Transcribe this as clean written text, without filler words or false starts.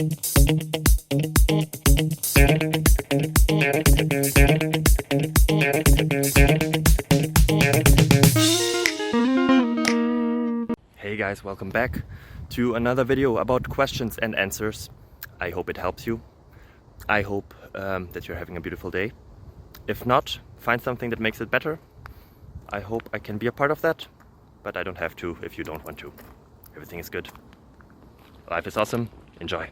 Hey guys, welcome back to another video about questions and answers. I hope it helps you. I hope that you're having a beautiful day. If not, find something that makes it better. I hope I can be a part of that, but I don't have to if you don't want to. Everything is good. Life is awesome. Enjoy.